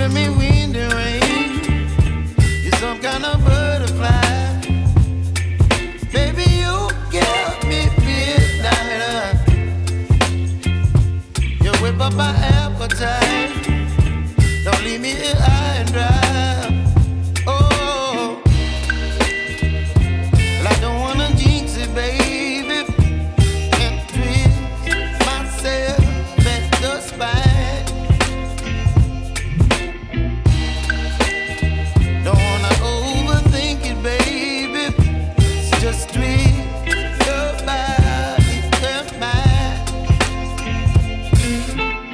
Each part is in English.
giving me wind and rain. You're some kind of butterfly. Baby, you give me midnight. You whip up my appetite. Don't leave me here high and dry. Oh, well, I don't wanna jinx it, baby, and twist myself at the spine. Don't wanna overthink it, baby. It's just twist your body and mine.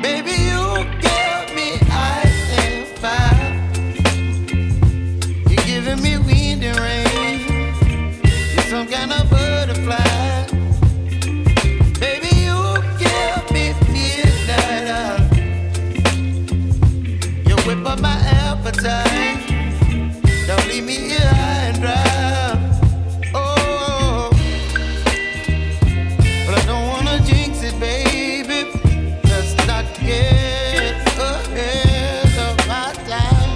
Baby, you give me ice and fire. You're giving me wind and rain. You're some kind of butterfly. Baby, you give me midnight. You whip up my appetite. Don't leave me here high and dry. Oh, but I don't wanna jinx it, baby. Let's not get ahead of my time.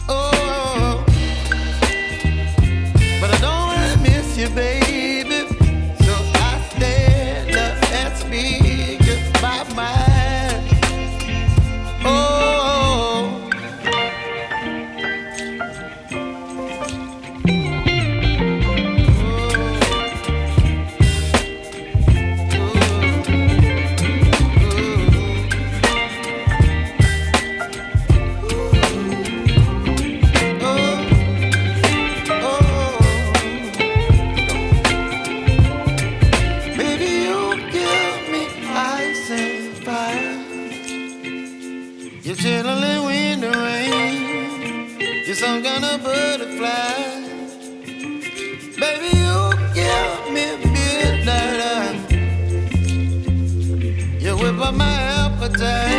Oh, but I don't wanna miss you, baby. So I stand up and speak my mind. Oh. Baby, you give me ice and fire. You're chilling wind and rain. You're some kind of butterfly. Baby, you give me midnight. You whip up my appetite.